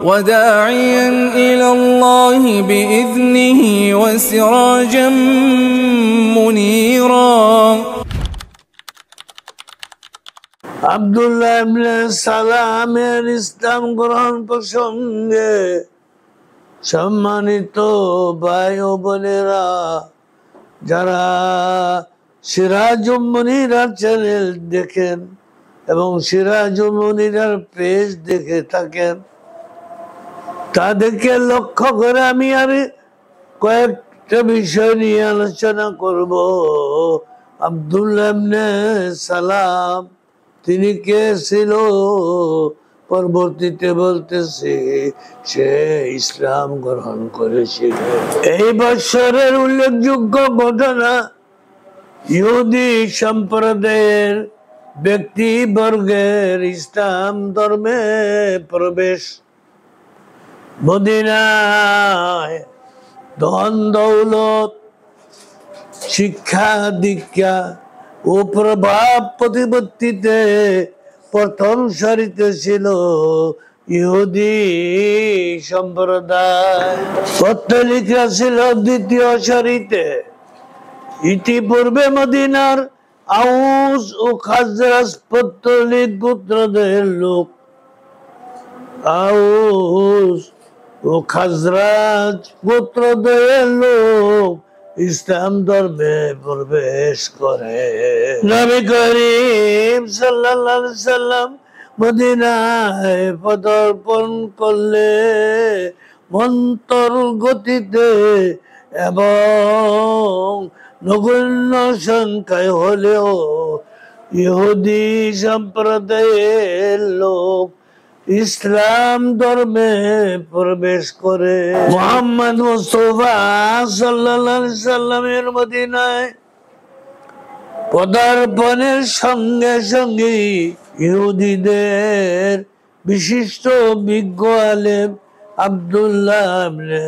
وداعيا إلى الله بإذنه وسراجا منيرا আব্দুল্লাহ ইবনে সালামের ইসলাম গ্রহণ প্রসঙ্গে সম্মানিত ভাই ও বোনেরা, যারা সিরাজুল মুনিরার চ্যানেল দেখেন এবং সিরাজুল মুনিরার পেজ দেখে থাকেন, তাদেরকে লক্ষ্য করে আমি আর কয়েকটা বিষয় নিয়ে আলোচনা করব। আব্দুল্লাহ ইবনে সালাম তিনি কে ছিল? পরবর্তীতে বলতেছে সে ইসলাম গ্রহণ করেছিল। এই বছরের উল্লেখযোগ্য ঘটনা, ইহুদি সম্প্রদায়ের ব্যক্তিবর্গের ইসলাম ধর্মে প্রবেশ। মদিনায় ধন দৌলত, শিক্ষা দীক্ষা ও প্রভাব প্রতিপত্তিতে প্রথম সারিতে ছিল ইহুদি সম্প্রদায়, পত্তলিকরা ছিল দ্বিতীয় সারিতে। ইতিপূর্বে মদিনার আউস ও খাজরাজ পত্তলিক গোত্রদের লোক আউস ও খাজরাজ গোত্রদের লোক ইসলাম ধর্মে প্রবেশ করে। নবী করিম সাল্লাল্লাহু আলাইহি সাল্লাম মদিনায় পদার্পণ করলে মন্তর গতিতে এবং নগণ্য সংখ্যায় হলেও ইহুদি সম্প্রদায়ের লোক ইসলাম ধর্মে প্রবেশ করে। মুহাম্মদ মুস্তাফা সাল্লাল্লাহু আলাইহি সাল্লামের মদিনায় পদার্পণের সঙ্গে সঙ্গে ইহুদিদের বিশিষ্ট বিজ্ঞ আলেম আব্দুল্লাহ ইবনে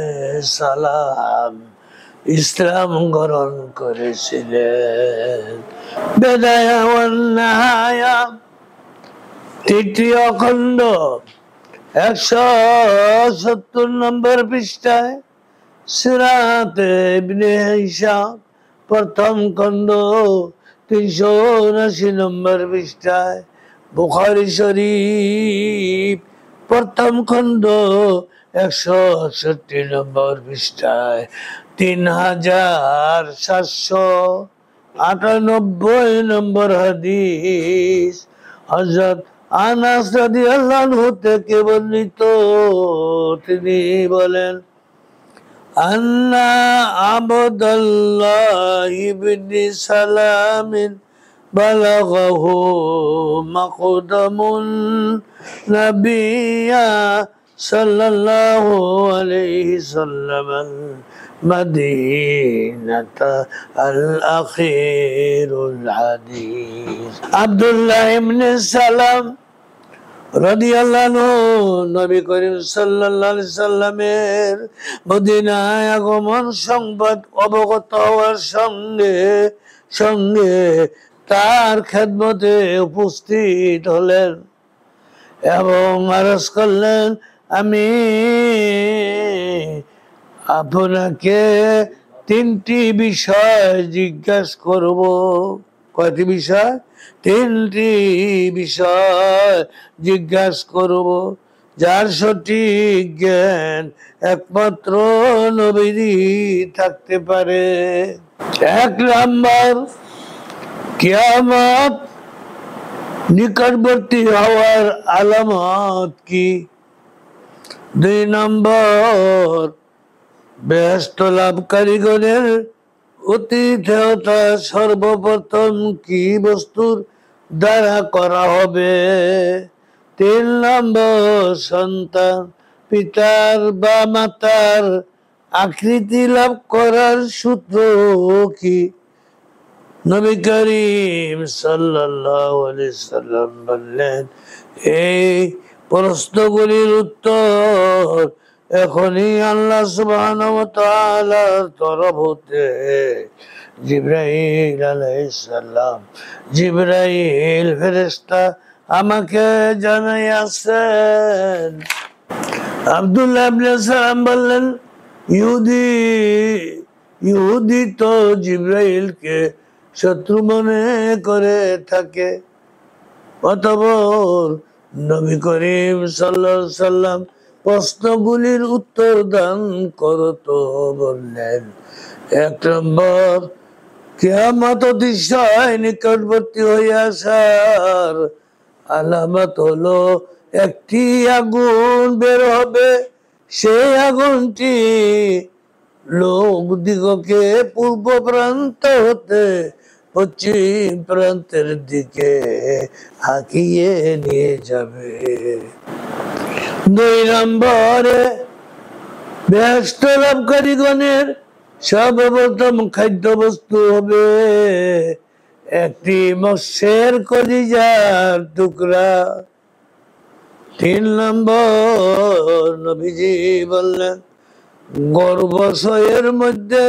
সালাম ইসলাম গ্রহণ করেছিলেন। বেদায়া ওয়ান নিহায়া, তৃতীয় খণ্ড, 170 নম্বর পৃষ্ঠায়। সিরাতে ইবনে হিশাম, প্রথম খণ্ড, 379 নম্বর পৃষ্ঠায়। বুখারী শরীফ, প্রথম খণ্ড, 168 নম্বর পৃষ্ঠায়। 3798 নম্বর হাদিস। হযরত আনাস রাদিয়াল্লাহু আনহু থেকে বর্ণিত, তিনি বলেন, আন্না আবদুল্লাহ ইবনে সালাম বালাগাহু মাকদামুন নাবিয়্যা সাল্লাল্লাহু আলাইহি সাল্লাম মদিনাতা আল আখিরুল হাদিস। আব্দুল্লাহ ইবনে সালাম রাদিয়াল্লাহু আনহু নবী করিম সাল্লাল্লাহু আলাইহি সাল্লামের মদিনায় আগমন সংবাদ অবগত হওয়ার সঙ্গে সঙ্গে তার খেদমতে উপস্থিত হলেন এবং আরজ করলেন, আমি আপনাকে 3টি বিষয় জিজ্ঞাসা করব। কয়টি বিষয়? 3টি বিষয় জিজ্ঞাসা করব, যার সঠিক জ্ঞান একমাত্র নবীরই থাকতে পারে। 1 নাম্বার, কিয়ামত নিকটবর্তী হওয়ার আলামত কি? 2 নম্বর, বেহেশত লাভকারীগণের আতিথেয়তা সর্বপ্রথম কি বস্তুর দ্বারা করা হবে? 3 নম্বর, সন্তান পিতার বা মাতার আকৃতি লাভ করার সূত্র কি? নবী করিম সাল্লাল্লাহু আলাইহি সাল্লাম বললেন, এই প্রশ্নগুলির উত্তর এখনই আল্লাহ সুবহানাহু ওয়া তাআলার তরফ হতে জিবরাইল আলাইহিস সালাম, জিবরাইল ফেরেশতা আমাকে জানাইয়াছেন। আব্দুল্লাহ ইবনে সালাম বললেন, ইহুদি তো জিবরাইলকে শত্রু মনে করে থাকে। অতঃপর নবী করিম সাল্লাল্লাহু আলাইহি সাল্লাম প্রশ্নগুলির উত্তর দান করত বললেন, ১ নম্বর, কিয়ামত অতিশয় নিকটবর্তী হয়ে আসার আলামত হলো একটি আগুন বের হবে, সেই আগুনটি লোক দিগকে পূর্ব প্রান্ত হতে পশ্চিম প্রান্তের দিকে হাঁকিয়ে নিয়ে যাবে। ২ নম্বরে, বেহেশত লাভকারীগণের সর্বপ্রথম খাদ্য বস্তু হবে একটি মৎস্যের কলিজার টুকরা। ৩ নম্বর, নবীজি বললেন, গর্ভাশয়ের মধ্যে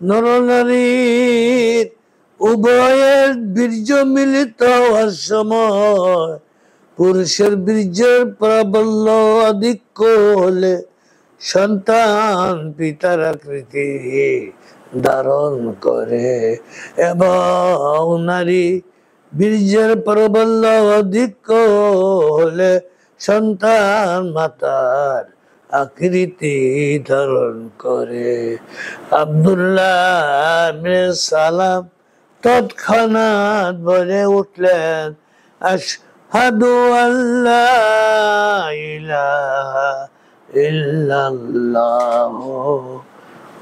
নরনারীর উভয়ের বীর্য মিলিত হওয়ার সময় পুরুষের বীর্যের প্রাবল্য আধিক্য হলে সন্তান পিতার আকৃতি ধারণ করে, এবং নারী বীর্যের প্রাবল্য আধিক্য হলে সন্তান মাতার আকৃতি ধারণ করে। আব্দুল্লাহ ইবনে সালাম তৎক্ষণাৎ বলে উঠলেন, আশহাদু আল্লা ইলাহা ইল্লাল্লাহু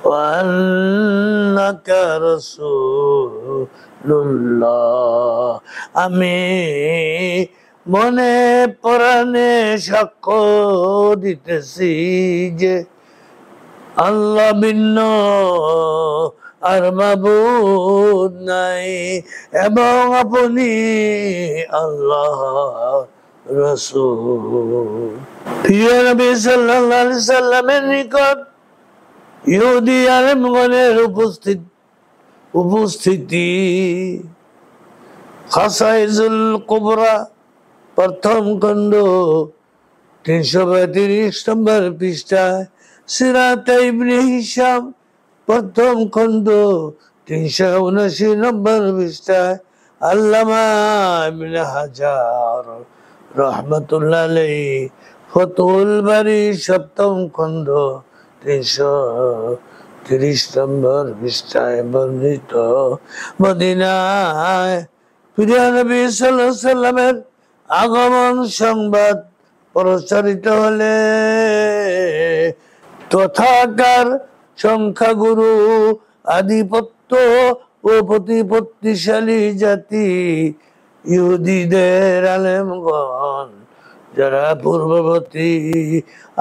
ওয়া আন্নাকা রাসূলুল্লাহ। আমি মনে প্রাণে সাক্ষ্য দিতেছি যে আল্লাহ ভিন্ন আর মাবুদ নাই, এবং আপনি আল্লাহ রাসূল। প্রিয় নবী সাল্লাল্লাহু আলাইহি সাল্লামের নিকট ইহুদি আলেমগণের উপস্থিতি খাসাইজুল কুবরা প্রথম খণ্ড ৩৩২ নম্বর পৃষ্ঠায়, সিরাত ইবনে হিশাম প্রথম খণ্ড ৩৭৯ নম্বর পৃষ্ঠায়, আল্লামা ইবনে হাজার রাহমাতুল্লাহ আলাইহি ফতহুল বারী সপ্তম খণ্ড ৩৩০ নম্বর পৃষ্ঠায় বর্ণিত। মদিনায় প্রিয় নবী সাল্লাল্লাহু আলাইহি সাল্লামের আগমন সংবাদ প্রচারিত হলে তথাকার সংখ্যাগুরু আধিপত্য ও প্রতিপত্তিশালী জাতি ইহুদিদের আলেমগণ, যারা পূর্ববর্তী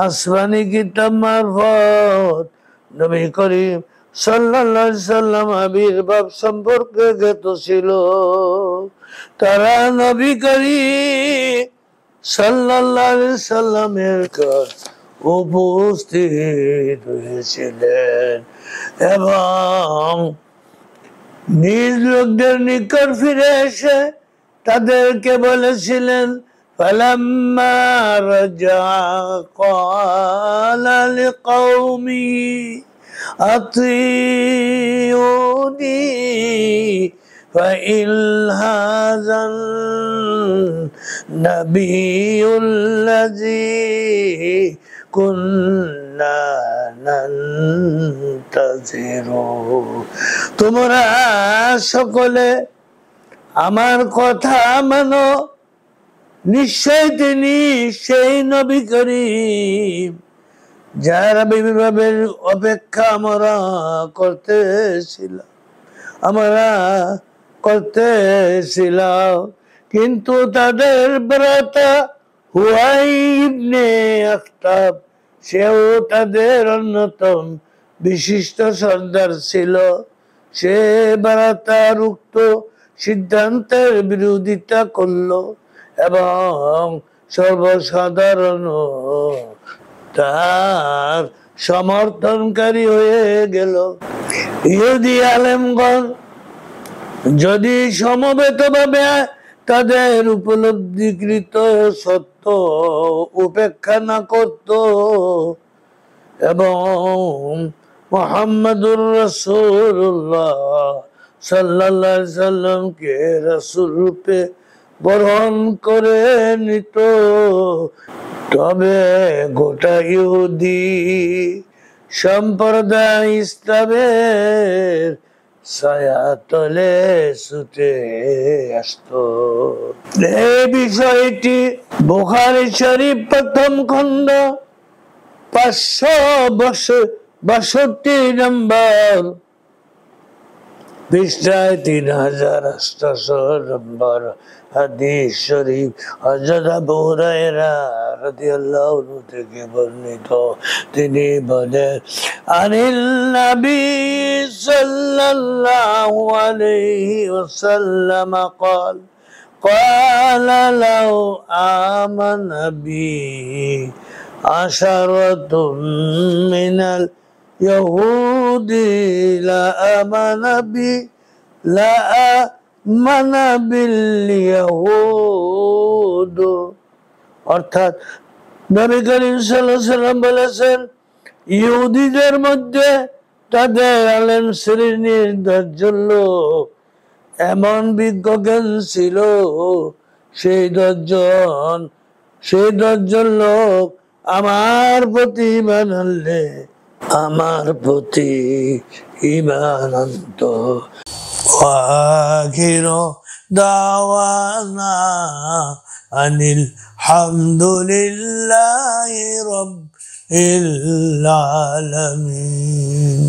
আসমানি কিতাব মারফত নবী করিম সাল্লাল্লাহু আলাইহি সাল্লাম আবির্ভাব সম্পর্কে জ্ঞাত ছিল, তারা নবী করিম সাল্লাল্লাহু আলাইহি সাল্লামের কাছে উপস্থিত হয়েছিলেন এবং নিজ লোকদের নিকট ফিরে এসে তাদেরকে বলেছিলেন, ফালাম্মা রাজা ক্বালা লিকাওমিহি আতিউনি فإن هذا النبي الذي كنا ننتظر। তোমরা সকলে আমার কথা মানো, নিশ্চয় তিনি সেই নবী করিম যার আবির্ভাবের অপেক্ষা আমরা করতেছিলাম। কিন্তু তাদের ভ্রাতা হুয়াই ইবনে আখতাব, সেও তাদের অন্যতম বিশিষ্ট সর্দার ছিল। সে ভ্রাতার উক্ত সিদ্ধান্তের বিরোধিতা করল এবং সর্বসাধারণ তার সমর্থনকারী হয়ে গেল। ইহুদি আলেমগণ যদি সমবেতভাবে তাদের উপলব্ধিকৃত সত্য উপেক্ষা না করত এবং মুহাম্মাদুর রাসূলুল্লাহ সাল্লাল্লাহু আলাইহি সাল্লামকে রাসূল রূপে বরণ করে নিত, তবে গোটা ইহুদি সম্প্রদায় ইসলামের ছায়াতলে ছুটে আসতো। এই বিষয়টি বুখারী শরীফ প্রথম খণ্ড 562 নম্বর পৃষ্ঠায় 3800 নম্বর হাদিস শরীফ হযরত আবু হুরায়রা রাদিয়াল্লাহু আনহু থেকে বর্ণিত। তিনি বলেন, আনিল নবী সাল্লাল্লাহু আলাইহি ওয়াসাল্লাম قال قال لو آمن بي عشرة من اليهود لآمن باليهود। অর্থাৎ নবী করিম সাল্লাল্লাহু আলাইহি ওয়াসাল্লাম বলেছেন, ইহুদিদের মধ্যে তাদের আলেম শ্রেণীর 10 জন লোক এমন বিজ্ঞ জ্ঞান ছিল, সেই 10 জন লোক আমার প্রতি ঈমান আনলে আমার প্রতি ঈমান আনত। আখিরু দাওয়ানা আনিল হামদুলিল্লাহি রাব্বিল আলামিন।